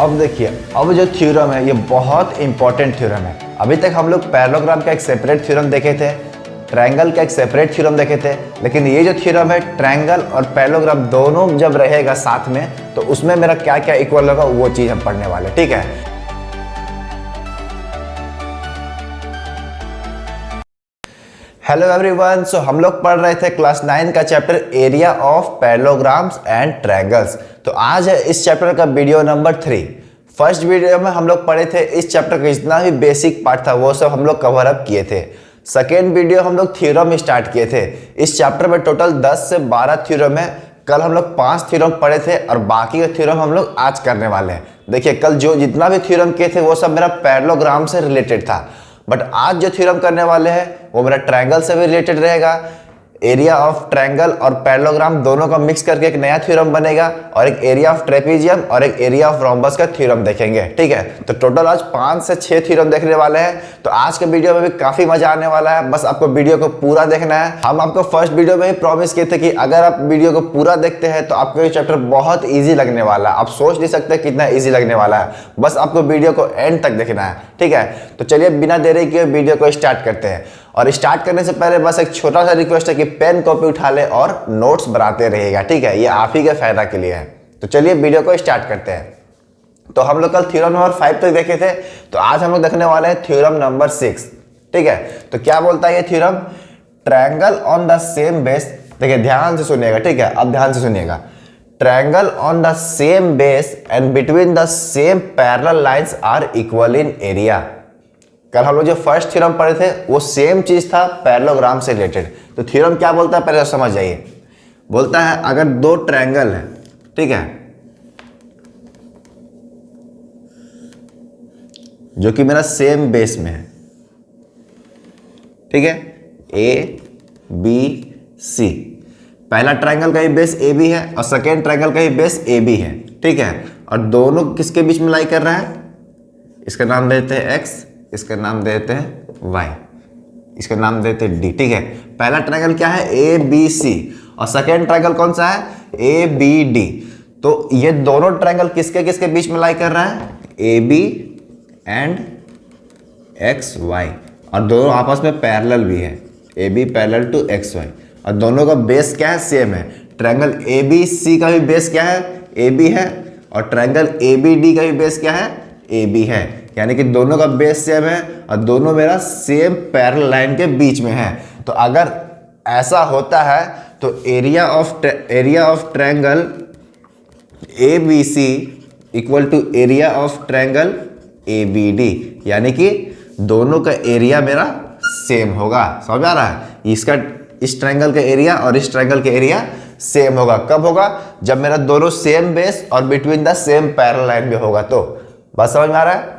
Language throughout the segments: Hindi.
अब देखिए, अब जो थ्योरम है ये बहुत इंपॉर्टेंट थ्योरम है। अभी तक हम लोग पैरेललोग्राम का एक सेपरेट थ्योरम देखे थे, ट्रायंगल का एक सेपरेट थ्योरम देखे थे, लेकिन ये जो थ्योरम है ट्रायंगल और पैरेललोग्राम दोनों जब रहेगा साथ में तो उसमें मेरा क्या क्या इक्वल होगा वो चीज़ हम पढ़ने वाले। ठीक है, हेलो एवरीवन। सो हम लोग पढ़ रहे थे क्लास 9 का chapter area of parallelograms and triangles. तो आज है इस चैप्टर का वीडियो नंबर 3। फर्स्ट वीडियो में हम लोग पढ़े थे इस चैप्टर का जितना भी बेसिक पार्ट था वो सब हम लोग कवर अप किए थे। सेकेंड वीडियो हम लोग थ्योरम स्टार्ट किए थे। इस चैप्टर में टोटल 10 से 12 थ्योरम है। कल हम लोग 5 थ्योरम पढ़े थे और बाकी के थ्योरम हम लोग आज करने वाले हैं। देखिए, कल जो जितना भी थ्योरम किए थे वो सब मेरा पैरेललोग्राम से रिलेटेड था, बट आज जो थ्योरम करने वाले हैं वो मेरा ट्रायंगल से भी रिलेटेड रहेगा। एरिया ऑफ ट्रायंगल और पैरेललोग्राम दोनों का मिक्स करके एक नया थ्योरम बनेगा और एक एरिया ऑफ ट्रेपीजियम और एक एरिया ऑफ रोम्बस का थ्योरम देखेंगे। ठीक है, तो टोटल आज 5 से 6 थ्योरम देखने वाले हैं। तो आज के वीडियो में भी काफी मजा आने वाला है, बस आपको वीडियो को पूरा देखना है। हम आपको फर्स्ट वीडियो में ही प्रॉमिस किए थे कि अगर आप वीडियो को पूरा देखते हैं तो आपको ये चैप्टर बहुत ईजी लगने वाला है। आप सोच नहीं सकते कितना ईजी लगने वाला है, बस आपको वीडियो को एंड तक देखना है। ठीक है, तो चलिए बिना देरी किए वीडियो को स्टार्ट करते हैं। और स्टार्ट करने से पहले बस एक छोटा सा रिक्वेस्ट है कि पेन कॉपी उठा ले और नोट्स बनाते रहिएगा। ठीक है, ये आप ही के फायदा के लिए है। तो चलिए वीडियो को स्टार्ट करते हैं। तो हम लोग कल थ्योरम नंबर 5 तक देखे थे, तो आज हम लोग देखने वाले हैं थ्योरम नंबर 6। ठीक है, तो क्या बोलता है ये theorem? Triangle on the same base. देखिए ध्यान से सुनिएगा। ठीक है, अब ध्यान से सुनिएगा। Triangle on the same base and between the same parallel lines are equal in area. कल हम लोग जो फर्स्ट थ्योरम पढ़े थे वो सेम चीज था, पैरेललोग्राम से रिलेटेड। तो थ्योरम क्या बोलता है पहले समझ जाइए। बोलता है अगर दो ट्रायंगल है, ठीक है, जो कि मेरा सेम बेस में है, ठीक है, ए बी सी। पहला ट्रायंगल का ही बेस ए बी है और सेकेंड ट्रायंगल का ही बेस ए बी है। ठीक है, और दोनों किसके बीच में लाई कर रहा है? इसका नाम देते हैं एक्स, इसका नाम देते हैं y, इसका नाम देते हैं d। ठीक है, पहला ट्रायंगल क्या है? ए बी सी, और सेकेंड ट्रायंगल कौन सा है? A B D. तो ये दोनों ट्रायंगल किसके किसके बीच में लाई कर रहा है? A B and X Y, और दोनों आपस में पैरेलल भी है, A B parallel to X Y, और दोनों का बेस क्या है? सेम है। ट्रायंगल ए बी सी का भी बेस क्या है? ए बी है, और ट्रायंगल ए बी डी का भी बेस क्या है? ए बी है। यानी कि दोनों का बेस सेम है और दोनों मेरा सेम पैरेलल लाइन के बीच में है। तो अगर ऐसा होता है तो area of triangle A B C equal to area of triangle A B D, यानी कि दोनों का एरिया मेरा सेम होगा। समझ आ रहा है? इस ट्रायंगल का एरिया और इस ट्रायंगल का एरिया सेम होगा। कब होगा? जब मेरा दोनों सेम बेस और between the same parallel line में होगा। तो बस समझ में आ रहा है?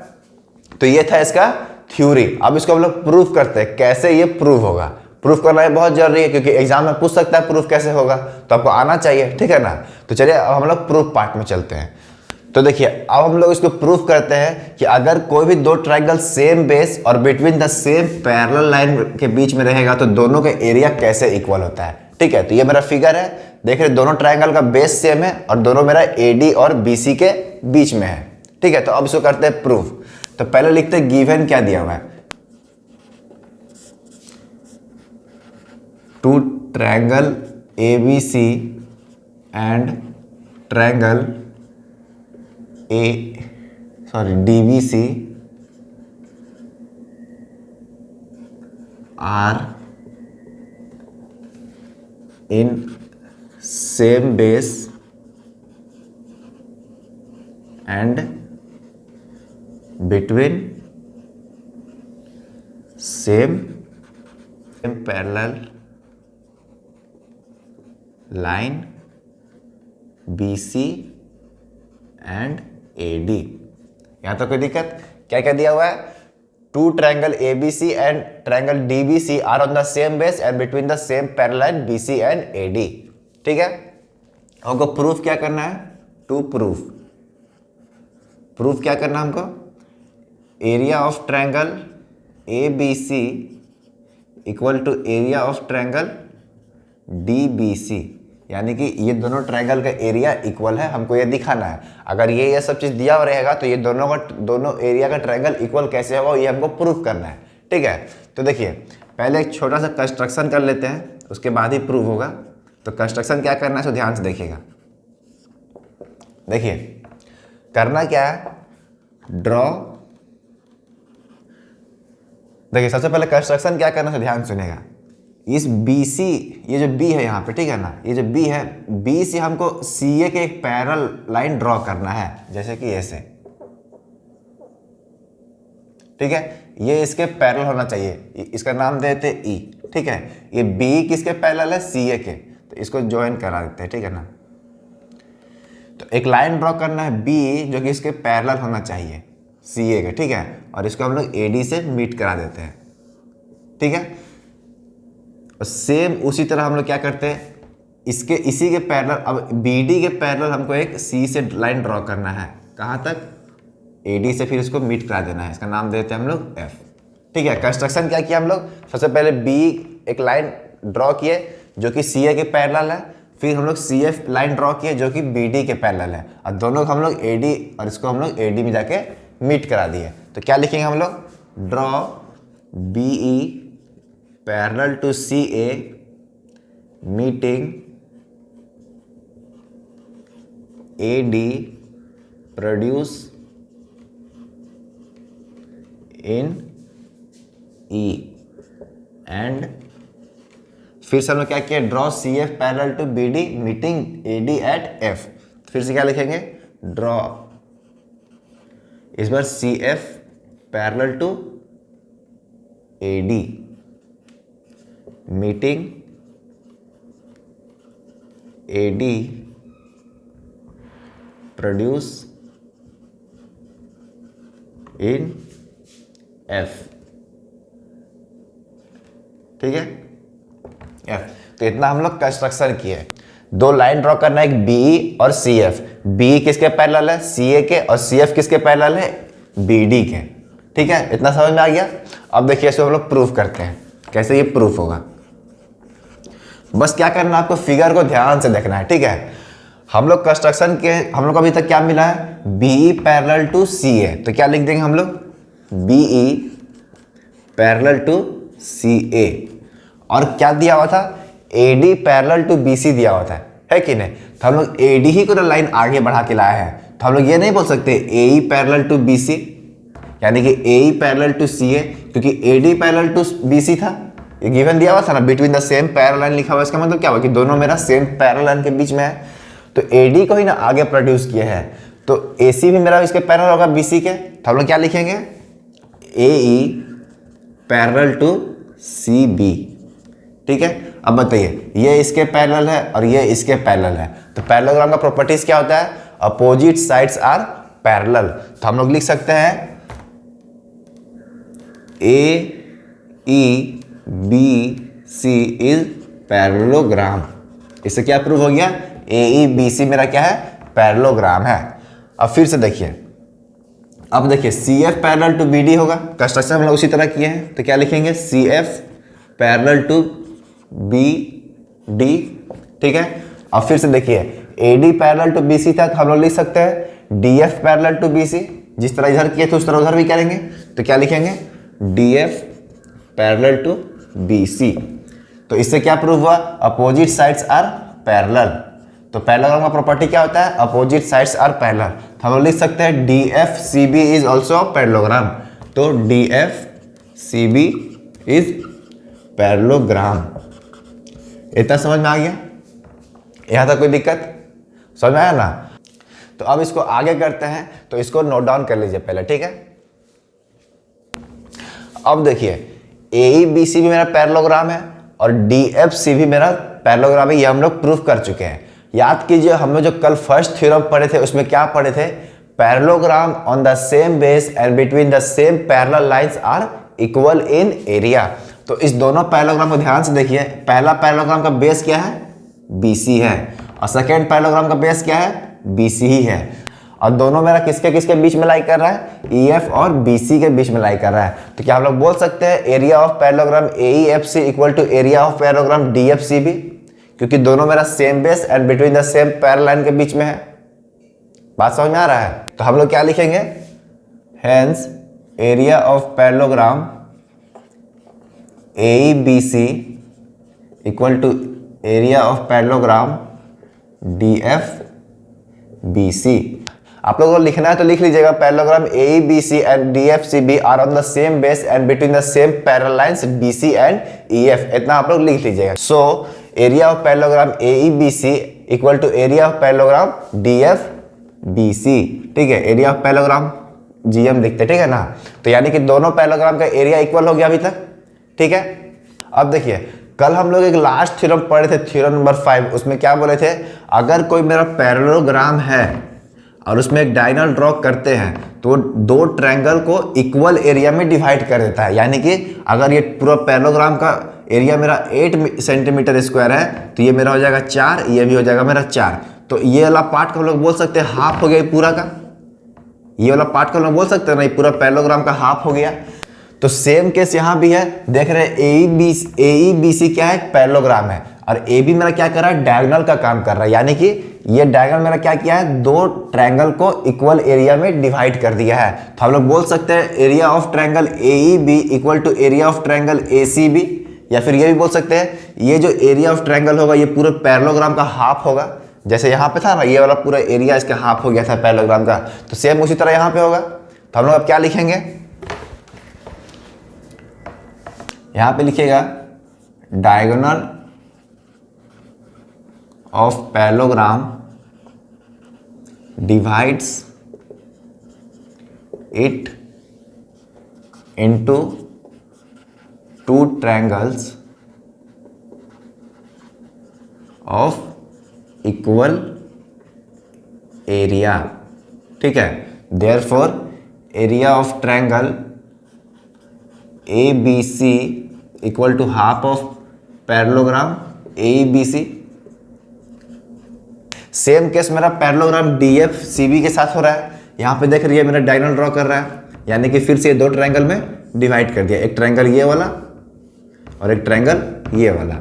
तो ये था इसका थ्योरी। अब इसको हम लोग प्रूफ करते हैं। कैसे ये प्रूफ होगा? प्रूफ करना ये बहुत जरूरी है क्योंकि एग्जाम में पूछ सकता है प्रूफ कैसे होगा, तो आपको आना चाहिए। ठीक है ना? तो चलिए अब हम लोग प्रूफ पार्ट में चलते हैं। तो देखिए, अब हम लोग इसको प्रूफ करते हैं कि अगर कोई भी दो ट्रायंगल सेम बेस और between the same parallel line के बीच में रहेगा तो दोनों का एरिया कैसे इक्वल होता है। ठीक है, तो ये मेरा फिगर है। देख रहे, दोनों ट्रायंगल का बेस सेम है और दोनों मेरा ए डी और बी सी के बीच में है। ठीक है, तो अब इसको करते हैं प्रूफ। तो पहले लिखते हैं गिवन क्या दिया हुआ है। Two triangle A B C and triangle D B C are in same base and between same parallel line BC and AD। यहाँ तो कोई दिक्कत? क्या क्या दिया हुआ है? Two triangle ABC and triangle DBC are on the same base and between the same parallel line BC and AD। ठीक है, हमको प्रूफ क्या करना है? टू प्रूफ क्या करना है हमको? Area of triangle A B C equal to area of triangle D B C, यानी कि ये दोनों ट्रायंगल का एरिया इक्वल है, हमको ये दिखाना है। अगर ये सब चीज़ दिया रहेगा तो ये दोनों एरिया का ट्रायंगल इक्वल कैसे होगा ये हमको प्रूफ करना है। ठीक है, तो देखिए पहले एक छोटा सा कंस्ट्रक्शन कर लेते हैं, उसके बाद ही प्रूफ होगा। तो कंस्ट्रक्शन क्या करना है तो ध्यान से देखिएगा। देखिए करना क्या है, ड्रॉ। देखिए सबसे पहले कंस्ट्रक्शन क्या करना है ध्यान सुनेगा। इस BC, ये जो B है यहाँ पे, ठीक है ना, ये जो B है, B से हमको CA के एक पैरेलल लाइन ड्रॉ करना है, जैसे कि ऐसे। ठीक है, ये इसके पैरेलल होना चाहिए, इसका नाम देते E। ठीक है, ये B किसके पैरेलल है, CA के, तो इसको ज्वाइन करा देते हैं। ठीक है ना, तो एक लाइन ड्रॉ करना है B जो कि इसके पैरेलल होना चाहिए CA के। ठीक है, और इसको हम लोग AD से मीट करा देते हैं। ठीक है, और सेम उसी तरह हम लोग क्या करते हैं, इसी के पैरेलल, अब BD के पैरेलल हमको एक C से लाइन ड्रॉ करना है, कहाँ तक, AD से, फिर इसको मीट करा देना है, इसका नाम देते हैं हम लोग F। ठीक है, कंस्ट्रक्शन क्या किया हम लोग, सबसे पहले B एक लाइन ड्रॉ किए जो कि CA के पैरेलल है, फिर हम लोग CF लाइन ड्रॉ किए जो कि BD के पैरेलल है, और दोनों को हम लोग AD और इसको हम लोग AD में जाके मीट करा दिए। तो क्या लिखेंगे हम लोग, draw BE parallel to CA meeting AD produce in E and फिर से हम लोग क्या किया, draw CF parallel to BD meeting AD at F। फिर से क्या लिखेंगे, ड्रॉ इस बार CF parallel to AD meeting AD produce in F। ठीक है, F। तो इतना हम लोग कंस्ट्रक्शन किए। दो लाइन ड्रॉ करना है, एक BE और CF। BE किसके पैरेलल है, CA के, और CF किसके पैरेलल है, BD के। ठीक है, इतना समझ में आ गया। अब देखिए इसको हम लोग प्रूफ करते हैं, कैसे ये प्रूफ होगा। बस क्या करना है, आपको फिगर को ध्यान से देखना है। ठीक है, हम लोग कंस्ट्रक्शन के, हम लोग को अभी तक क्या मिला है, BE पैरेलल टू CA। तो क्या लिख देंगे हम लोग, BE पैरेलल टू CA, और क्या दिया हुआ था, AD पैरेलल टू BC दिया हुआ था, है कि नहीं। तो हम लोग AD ही को लाइन आगे बढ़ा के लाए हैं, तो हम लोग ये नहीं बोल सकते AE पैरेलल टू BC, यानी कि AE पैरेलल टू CA, क्योंकि AD पैरेलल टू BC था, ये गिवन दिया हुआ था ना, between the same parallel line लिखा हुआ। इसका मतलब क्या हुआ कि दोनों मेरा सेम पैरेलल लाइन के बीच में है, तो AD को ही ना आगे प्रोड्यूस किया है, तो AC भी मेरा इसके पैरेलल होगा BC के। तो हम लोग क्या लिखेंगे, AE पैरेलल टू CB। ठीक है, अब बताइए, ये इसके पैरेलल है और ये इसके पैरेलल है, तो पैरेललोग्राम का प्रॉपर्टीज क्या होता है, अपोजिट साइड्स आर पैरेलल। तो हम लोग लिख सकते हैं AEBC इज पैरेललोग्राम। इससे क्या प्रूव हो गया, AEBC मेरा क्या है, पैरेललोग्राम है। अब फिर से देखिए, अब देखिए CF पैरेलल टू BD होगा, कंस्ट्रक्शन हम लोग उसी तरह किए हैं, तो क्या लिखेंगे, CF पैरेलल टू BD। ठीक है, अब फिर से देखिए AD पैरेलल टू BC था, तो हम लोग लिख सकते हैं DF पैरेलल टू BC। जिस तरह इधर किए थे उस तरह उधर भी करेंगे, तो क्या लिखेंगे, DF पैरेलल टू BC। तो इससे क्या प्रूव हुआ, अपोजिट साइड्स आर पैरेलल। तो पैरेललोग्राम का प्रॉपर्टी क्या होता है, अपोजिट साइड्स आर पैरेलल। तो हम लोग लिख सकते हैं DFCB इज ऑल्सो पैरेललोग्राम। तो DFCB इज पैरेललोग्राम। इतना समझ में आ गया, यहाँ तक कोई दिक्कत समझ में आया ना। तो अब इसको आगे करते हैं, तो इसको नोट डाउन कर लीजिए पहले। ठीक है, अब देखिए AEBC भी मेरा पैरेललोग्राम है और DFC भी मेरा पैरेललोग्राम है, ये हम लोग प्रूफ कर चुके हैं। याद कीजिए, हम लोग जो कल फर्स्ट थ्योरम पढ़े थे उसमें क्या पढ़े थे, parallelogram on the same base and between the same parallel lines are equal in area. तो इस दोनों पैरेललोग्राम को ध्यान से देखिए, पहला पैरेललोग्राम का बेस क्या है, BC है, और सेकेंड पैरेललोग्राम का बेस क्या है, BC ही है, और दोनों मेरा किसके किसके बीच में लाई कर रहा है, EF और BC के बीच में लाई कर रहा है। तो क्या हम लोग बोल सकते हैं area of parallelogram AEFC equal to area of parallelogram DFCB, क्योंकि दोनों मेरा same base and between the same parallel line के बीच में है। बात समझ में आ रहा है? तो हम लोग क्या लिखेंगे, hence area of parallelogram AEBC equal to area of parallelogram DFBC। आप लोगों को लिखना है तो लिख लीजिएगा, parallelogram AEBC and DFCB are on the same base and between the same parallel lines BC and EF, इतना आप लोग लिख लीजिएगा। So area of parallelogram AEBC equal to area of parallelogram DFBC। ठीक है, एरिया ऑफ पैरेललोग्राम GM लिखते, ठीक है ना। तो यानी कि दोनों पैरेललोग्राम का एरिया इक्वल हो गया अभी तक, ठीक है। अब देखिए, कल हम लोग एक लास्ट थ्योरम पढ़े थे, थ्योरम नंबर 5, उसमें क्या बोले थे, अगर कोई मेरा पैरेललोग्राम है और उसमें एक डायगोनल ड्रॉ करते हैं तो दो ट्रायंगल को इक्वल एरिया में डिवाइड कर देता है। यानी कि अगर ये पूरा पैरेललोग्राम का एरिया मेरा 8 सेंटीमीटर स्क्वायर है तो ये मेरा हो जाएगा 4, ये भी हो जाएगा मेरा 4। तो ये वाला पार्ट को हम लोग बोल सकते हैं हाफ हो गया पूरा का, ये वाला पार्ट को हम लोग बोल सकते हैं ना, ये पूरा पैरेललोग्राम का हाफ हो गया। तो सेम केस यहाँ भी है, देख रहे हैं AEBC क्या है, पैरेललोग्राम है, और AB मेरा क्या कर रहा है, डायगोनल का काम कर रहा है। यानी कि ये डायगोनल मेरा क्या किया है, दो ट्रायंगल को इक्वल एरिया में डिवाइड कर दिया है। तो हम लोग बोल सकते हैं area of triangle AEB equal to area of triangle ACB, या फिर ये भी बोल सकते हैं ये जो एरिया ऑफ ट्रायंगल होगा ये पूरे पैरेललोग्राम का हाफ होगा। जैसे यहाँ पे था ना, ये वाला पूरा एरिया इसका हाफ हो गया था पैरेललोग्राम का, तो सेम उसी तरह यहाँ पे होगा। तो हम लोग अब क्या लिखेंगे, यहाँ पे लिखिएगा diagonal of parallelogram divides it into two triangles of equal area. ठीक है, therefore area of triangle ABC equal to half of parallelogram AEBC। Same case मेरा पैरेललोग्राम DFCB के साथ हो रहा है। यहाँ पे देख रही है मेरा डायगोनल ड्रॉ कर रहा है, यानी कि फिर से दो ट्रायंगल में डिवाइड कर दिया, एक ट्रायंगल ये वाला और एक ट्रायंगल ये वाला,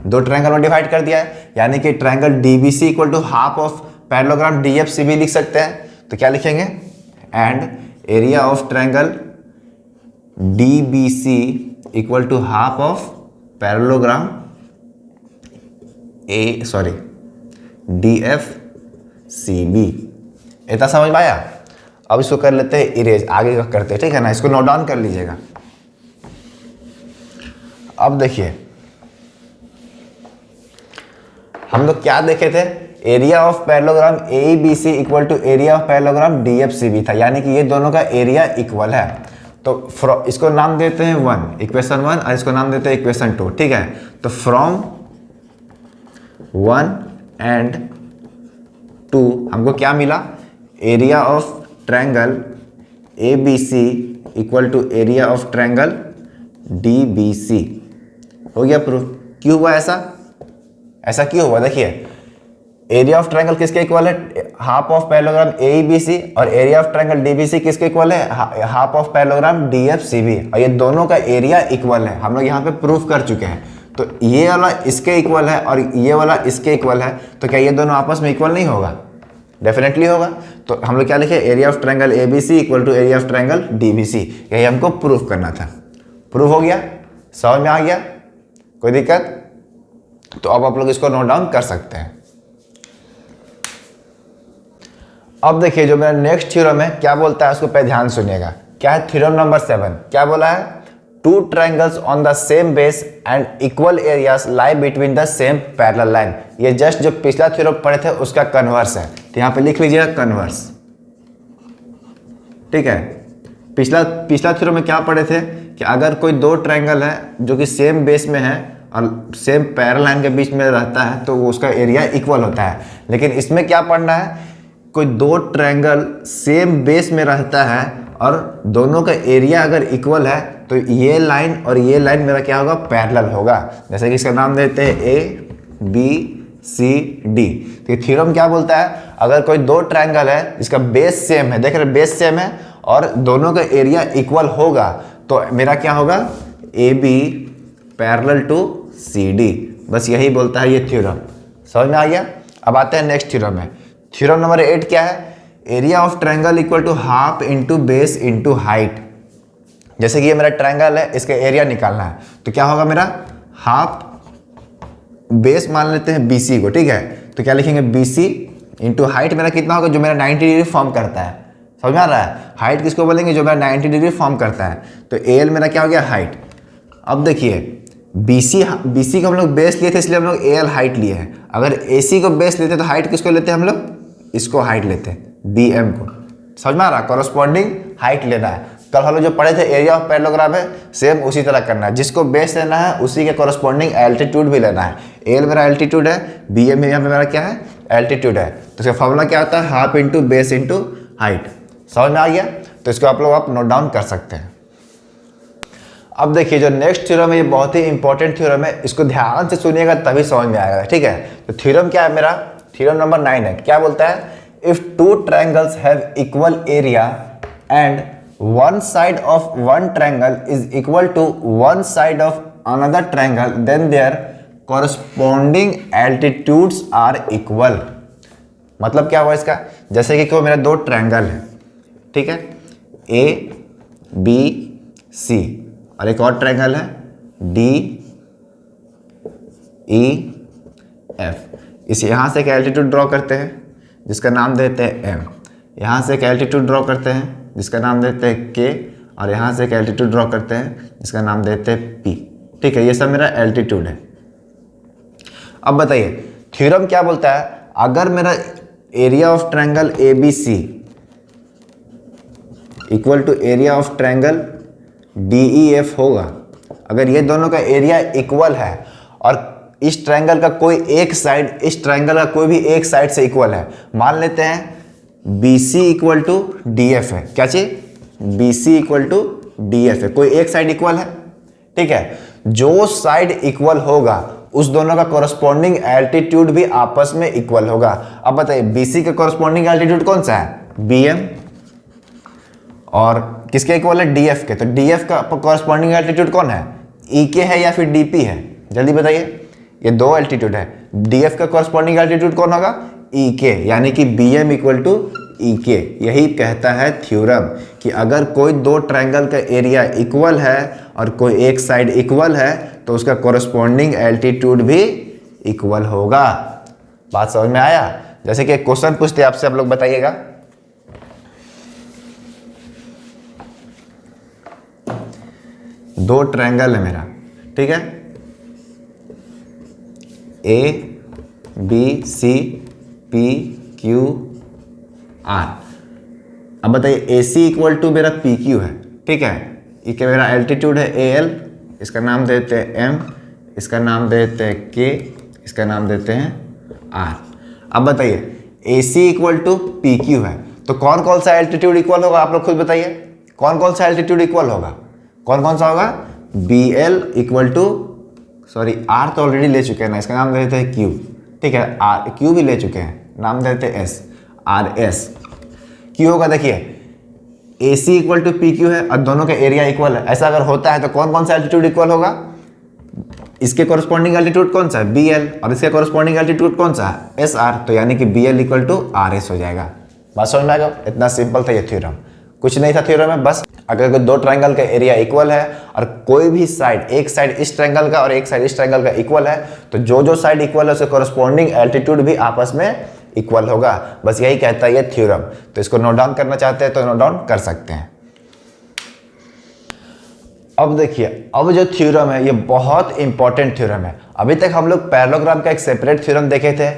दो ट्रायंगल में डिवाइड कर दिया है। यानी कि triangle DBC equal to half of parallelogram DFCB लिख सकते हैं। तो क्या लिखेंगे, and area of triangle DBC equal to half of parallelogram DFCB। इतना समझ में आया? अब इसको कर लेते हैं इरेज, आगे का करते हैं, ठीक है ना। इसको नोट डाउन कर लीजिएगा। अब देखिए हम लोग क्या देखे थे, area of parallelogram AEBC equal to area of parallelogram DFCB था, यानी कि ये दोनों का एरिया इक्वल है। तो इसको नाम देते हैं 1, इक्वेशन 1, और इसको नाम देते हैं इक्वेशन 2। ठीक है, तो फ्रॉम 1 एंड 2 हमको क्या मिला, area of triangle ABC equal to area of triangle DBC। हो गया प्रूफ। क्यों हुआ ऐसा, ऐसा क्यों हुआ? देखिए एरिया ऑफ ट्रायंगल किसके इक्वल है, हाफ ऑफ पैरेललोग्राम AEBC, और एरिया ऑफ ट्रायंगल DBC किसके इक्वल है, हाफ ऑफ पैरेललोग्राम DFCB, और ये दोनों का एरिया इक्वल है। हम लोग यहाँ पे प्रूफ कर चुके हैं। तो ये वाला इसके इक्वल है और ये वाला इसके इक्वल है, तो क्या ये दोनों आपस में इक्वल नहीं होगा? डेफिनेटली होगा। तो हम लोग क्या लिखे, area of triangle ABC equal to area of triangle DBC, यही हमको प्रूफ करना था। प्रूफ हो गया, समझ में आ गया, कोई दिक्कत? तो अब आप लोग इसको नोट डाउन कर सकते हैं। अब देखिए जो मेरा नेक्स्ट थ्योरम है क्या बोलता है, उसको पे ध्यान सुनिएगा। क्या है थ्योरम नंबर 7, क्या बोला है, two triangles on the same base and equal areas lie between the same parallel line. ये जस्ट जो पिछला थ्योरम पढ़े थे उसका कन्वर्स है, तो यहाँ पे लिख लीजिएगा कन्वर्स। ठीक है, पिछला थ्योरम में क्या पढ़े थे कि अगर कोई दो ट्रायंगल है जो कि सेम बेस में है और सेम पैरेलल लाइन के बीच में रहता है तो वो उसका एरिया इक्वल होता है। लेकिन इसमें क्या पढ़ना है, कोई दो ट्रायंगल सेम बेस में रहता है और दोनों का एरिया अगर इक्वल है तो ये लाइन और ये लाइन मेरा क्या होगा, पैरेलल होगा। जैसे कि इसका नाम देते हैं ABCD। तो ये थ्योरम क्या बोलता है, अगर कोई दो ट्रायंगल है जिसका बेस सेम है, देख रहे बेस सेम है और दोनों का एरिया इक्वल होगा, तो मेरा क्या होगा, AB पैरेलल टू CD। बस यही बोलता है ये थ्योरम। समझ में आ गया। अब आते हैं नेक्स्ट थ्योरम में। थ्योरम नंबर 8 क्या है? Area of triangle equal to half into base into height. जैसे कि ये मेरा ट्रायंगल है, इसका एरिया निकालना है, तो क्या होगा मेरा? हाफ बेस मान लेते हैं BC को, ठीक है, तो क्या लिखेंगे? BC इंटू हाइट मेरा कितना होगा? जो मेरा 90 डिग्री फॉर्म करता है। समझ में आ रहा है? हाइट किसको बोलेंगे? जो मेरा 90 डिग्री फॉर्म करता है। तो AL मेरा क्या हो गया? हाइट। अब देखिए BC को हम लोग बेस लिए थे, इसलिए हम लोग AL हाइट लिए हैं। अगर AC को बेस लेते तो हाइट किसको लेते हैं हम लोग? इसको हाइट लेते हैं, BM को। समझ में आ रहा? कॉरस्पॉन्डिंग हाइट लेना है। कल हम लोग जो पढ़े थे एरिया ऑफ पैरेललोग्राम है, सेम उसी तरह करना है। जिसको बेस लेना है उसी के कॉरस्पॉन्डिंग एल्टीट्यूड भी लेना है। AL मेरा एल्टीट्यूड है, BM यहाँ पे मेरा क्या है? एल्टीट्यूड है। तो इसका फॉर्मूला क्या होता है? Half into base into height. समझ में आ गया? तो इसको आप लोग नोट डाउन कर सकते हैं। अब देखिए जो नेक्स्ट थ्योरम है, ये बहुत ही इंपॉर्टेंट थ्योरम है, इसको ध्यान से सुनिएगा तभी समझ में आएगा, ठीक है। तो थ्योरम क्या है मेरा? थ्योरम नंबर 9 है। क्या बोलता है? If two triangles have equal area and one side of one triangle is equal to one side of another triangle, then their corresponding altitudes are equal। मतलब क्या हुआ इसका? जैसे कि कोई मेरा दो ट्रायंगल है, ठीक है, ABC, और एक और ट्रायंगल है DEF। इस यहाँ से एक एल्टीट्यूड ड्रॉ करते हैं जिसका नाम देते हैं M। यहाँ से एक एल्टीट्यूड ड्रॉ करते हैं जिसका नाम देते हैं K, और यहाँ से एक एल्टीट्यूड ड्रॉ करते हैं जिसका नाम देते हैं P। ठीक है, ये सब मेरा एल्टीट्यूड है। अब बताइए थ्योरम क्या बोलता है? अगर मेरा area of triangle ABC equal to area of triangle DEF होगा, अगर ये दोनों का एरिया इक्वल है और इस ट्रायंगल का कोई एक साइड इस ट्रायंगल का कोई भी एक साइड से इक्वल है, मान लेते हैं BC इक्वल टू DF है। क्या चीज? BC इक्वल टू DF है, कोई एक साइड इक्वल है, ठीक है। जो साइड इक्वल होगा उस दोनों का कॉरस्पॉन्डिंग एल्टीट्यूड भी आपस में इक्वल होगा। अब बताइए BC का कॉरस्पॉन्डिंग एल्टीट्यूड कौन सा है? BM, और किसके इक्वल है? DF के। तो DF का कॉरस्पॉन्डिंग एल्टीट्यूड कौन है? EK है या फिर DP है? जल्दी बताइए। ये दो एल्टीट्यूड है, DF का कॉरस्पॉन्डिंग एल्टीट्यूड कौन होगा? EK, यानी कि BM इक्वल टू EK। यही कहता है थ्योरम कि अगर कोई दो ट्रायंगल का एरिया इक्वल है और कोई एक साइड इक्वल है तो उसका कॉरस्पॉन्डिंग एल्टीट्यूड भी इक्वल होगा। बात समझ में आया? जैसे कि एक क्वेश्चन पूछते हैं आपसे, आप लोग बताइएगा। दो ट्रायंगल है मेरा, ठीक है, ABCPQR। अब बताइए AC इक्वल टू मेरा PQ है, ठीक है, ये मेरा एल्टीट्यूड है AL, इसका नाम देते हैं M, इसका नाम देते हैं K, इसका नाम देते हैं R। अब बताइए AC इक्वल टू PQ है, तो कौन कौन सा एल्टीट्यूड इक्वल होगा? आप लोग खुद बताइए कौन कौन सा एल्टीट्यूड इक्वल होगा? कौन कौन सा होगा? BL equal to, sorry R तो ऑलरेडी ले चुके हैं ना, इसका नाम देते हैं Q, ठीक है, Q भी ले चुके हैं, नाम देते हैं S, RS। Q होगा, देखिए AC इक्वल टू PQ है और दोनों का एरिया इक्वल है। ऐसा अगर होता है तो कौन कौन सा एल्टीट्यूड इक्वल होगा? इसके कॉरस्पॉन्डिंग एल्टीट्यूड कौन सा है? BL, और इसके कॉरस्पॉन्डिंग एल्टीट्यूड कौन सा है? SR। तो यानी कि BL इक्वल टू RS हो जाएगा। बात समझ में आ गया? इतना सिंपल था ये थ्योरम, कुछ नहीं था थ्योरम में। बस अगर कोई दो ट्रायंगल का एरिया इक्वल है और कोई भी साइड, एक साइड इस ट्रायंगल का और एक साइड इस ट्रायंगल का इक्वल है, तो जो जो साइड इक्वल है उसके कॉरस्पॉन्डिंग एल्टीट्यूड भी आपस में इक्वल होगा। बस यही कहता है ये थ्योरम। तो इसको नोट डाउन करना चाहते हैं तो नोट डाउन कर सकते हैं। अब देखिए, अब जो थ्योरम है ये बहुत इंपॉर्टेंट थ्योरम है। अभी तक हम लोग पैरेललोग्राम का एक सेपरेट थ्योरम देखे थे,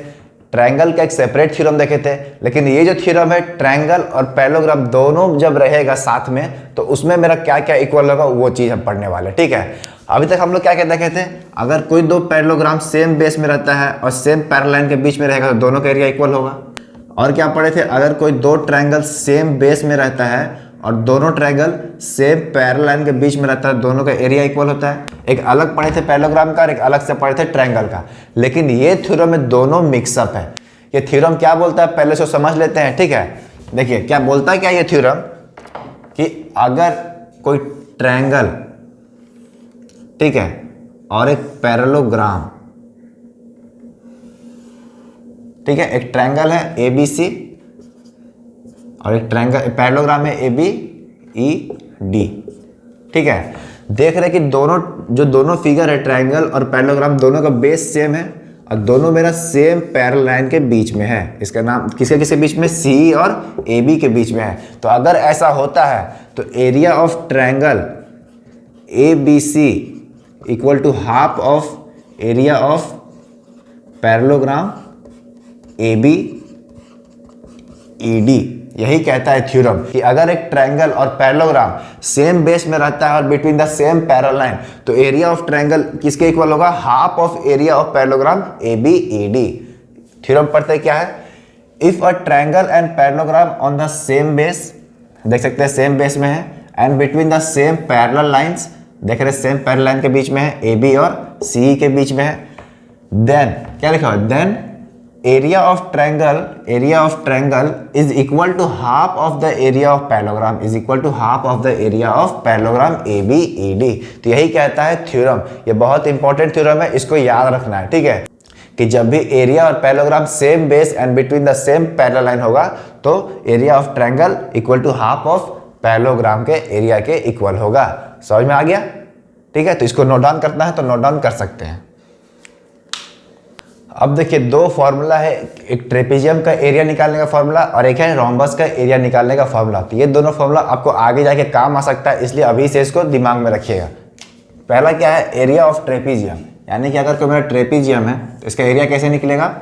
ट्रायंगल का एक सेपरेट थ्योरम देखे थे, लेकिन ये जो थ्योरम है ट्रायंगल और पैरेललोग्राम दोनों जब रहेगा साथ में तो उसमें मेरा क्या क्या इक्वल होगा वो चीज़ हम पढ़ने वाले, ठीक है। अभी तक हम लोग क्या क्या देखे थे? अगर कोई दो पैरेललोग्राम सेम बेस में रहता है और सेम पैरेलल के बीच में रहेगा तो दोनों का एरिया इक्वल होगा। और क्या पढ़े थे? अगर कोई दो ट्रायंगल सेम बेस में रहता है और दोनों ट्रायंगल सेम पैरेलल के बीच में रहता है, दोनों का एरिया इक्वल होता है। एक अलग पढ़े थे पैरेललोग्राम का और एक अलग से पढ़े थे ट्रायंगल का, लेकिन ये थ्योरम में दोनों मिक्सअप है। ये थ्योरम क्या बोलता है पहले से समझ लेते हैं, ठीक है। देखिए क्या बोलता है, क्या ये थ्योरम कि अगर कोई ट्रायंगल, ठीक है, और एक पैरेललोग्राम ठीक है, एक ट्रायंगल है ए बी सी और एक ट्रायंगल पैरेललोग्राम है ए बी ई डी। ठीक है, देख रहे हैं कि दोनों फिगर है ट्रायंगल और पैरेललोग्राम, दोनों का बेस सेम है और दोनों मेरा सेम पैरेलल लाइन के बीच में है। इसका नाम किसके बीच में, सी और ए बी के बीच में है। तो अगर ऐसा होता है तो area of triangle A B C equal to half of area of parallelogram A B E D. यही कहता है थ्योरम कि अगर एक ट्रायंगल और पैरेललोग्राम सेम बेस में रहता है और between the same parallel line, तो एरिया ऑफ ट्रायंगल किसके इक्वल होगा, half of area of parallelogram A B E D. Theorem पढ़ते क्या है, if a triangle and parallelogram on the same base, देख सकते हैं सेम बेस में है, and between the same parallel lines, देख रहे सेम पैरेलल लाइन के बीच में है, ए बी और सी के बीच में है, देन क्या लिखा हुआ, then area of triangle is equal to half of the area of parallelogram is equal to half of the area of parallelogram A B E D. तो यही कहता है थ्योरम। ये बहुत इंपॉर्टेंट थ्योरम है, इसको याद रखना है। ठीक है, कि जब भी एरिया और parallelogram same base and between the same parallel line होगा तो area of triangle equal to half of parallelogram के एरिया के इक्वल होगा। समझ में आ गया? ठीक है, तो इसको नोट डाउन करना है तो नोट डाउन कर सकते हैं। अब देखिए दो फॉर्मूला है, एक ट्रेपेजियम का एरिया निकालने का फॉर्मूला और एक है रोम्बस का एरिया निकालने का फॉर्मूला। तो ये दोनों फॉर्मूला आपको आगे जाके काम आ सकता है, इसलिए अभी से इसको दिमाग में रखिएगा। पहला क्या है, एरिया ऑफ ट्रेपेजियम, यानी कि अगर कोई मेरा ट्रेपेजियम है तो इसका एरिया कैसे निकलेगा,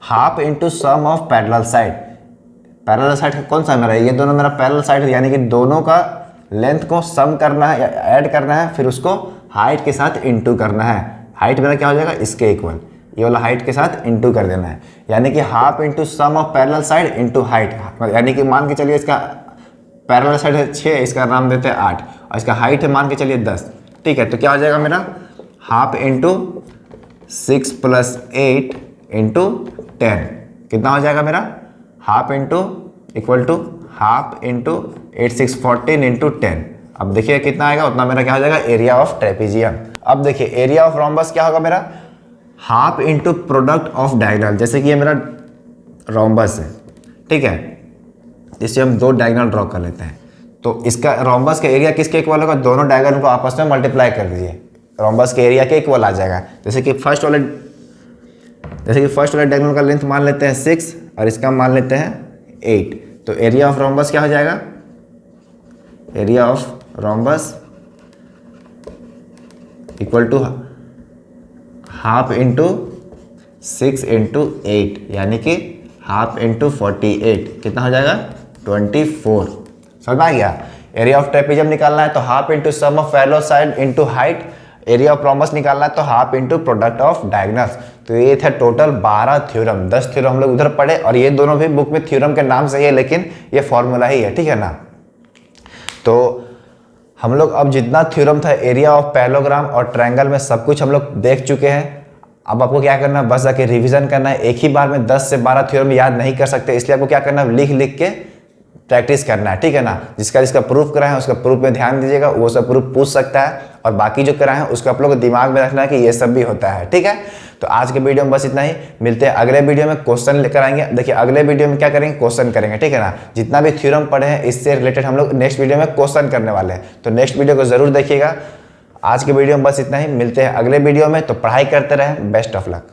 half into sum of parallel side. Parallel side कौन सा मेरा, ये दोनों मेरा पैरेलल साइड है, यानी कि दोनों का लेंथ को सम करना है, ऐड करना है, फिर उसको हाइट के साथ इंटू करना है। हाइट मेरा क्या हो जाएगा, इसके इक्वल, ये वाला हाइट के साथ इंटू कर देना है, यानी कि half into sum of parallel side into height. यानी कि मान के चलिए इसका पैरेलल साइड है 6, इसका नाम देते हैं 8 और इसका हाइट है मान के चलिए 10। ठीक है, तो क्या हो जाएगा मेरा, हाफ इंटू 6 प्लस 8 इंटू 10, कितना हो जाएगा मेरा, half into equal to half into 8 6 14 into 10। अब देखिए कितना आएगा, उतना मेरा क्या हो जाएगा, एरिया ऑफ ट्रेपेजियम। अब देखिए एरिया ऑफ रोम्बस क्या होगा मेरा, half into product of diagonal. जैसे कि ये मेरा रोम्बस है, ठीक है, इससे हम दो डायगोनल ड्रॉ कर लेते हैं। तो इसका रोम्बस का एरिया किसके इक्वल होगा, दोनों डायगोनल को आपस में मल्टीप्लाई कर दीजिए, रोम्बस के एरिया के इक्वल आ जाएगा। जैसे कि फर्स्ट वाले डायगोनल का लेंथ मान लेते हैं 6 और इसका मान लेते हैं 8, तो एरिया ऑफ रोम्बस क्या हो जाएगा, area of rhombus equal to half into 6 into 8, यानी कि हाफ इंटू 48, कितना हो जाएगा, 24। समझ में आ गया? एरिया ऑफ ट्रेपेजियम निकालना है तो half into sum of parallel side into height, area of rhombus निकालना है तो half into product of diagonals. तो ये थे टोटल 12 थ्योरम, 10 थ्योरम हम लोग उधर पढ़े और ये दोनों भी बुक में थ्योरम के नाम से ही है, लेकिन ये फॉर्मूला ही है। ठीक है ना? तो हम लोग अब जितना थ्योरम था एरिया ऑफ पैरेललोग्राम और ट्रायंगल में सब कुछ हम लोग देख चुके हैं। अब आपको क्या करना है, बस जाके रिवीजन करना है। एक ही बार में 10 से 12 थ्योरम याद नहीं कर सकते, इसलिए आपको क्या करना है, लिख लिख के प्रैक्टिस करना है। ठीक है ना? जिसका प्रूफ कराए हैं उसका प्रूफ में ध्यान दीजिएगा, वो सब प्रूफ पूछ सकता है, और बाकी जो कराए हैं उसको आप लोग को दिमाग में रखना है कि ये सब भी होता है। ठीक है, तो आज के वीडियो में बस इतना ही। मिलते हैं अगले वीडियो में, क्वेश्चन लेकर आएंगे। देखिए अगले वीडियो में क्या करेंगे, क्वेश्चन करेंगे। ठीक है ना? जितना भी थ्योरम पढ़े हैं इससे रिलेटेड हम लोग नेक्स्ट वीडियो में क्वेश्चन करने वाले हैं, तो नेक्स्ट वीडियो को जरूर देखिएगा। आज के वीडियो में बस इतना ही, मिलते हैं अगले वीडियो में। तो पढ़ाई करते रहें, बेस्ट ऑफ लक।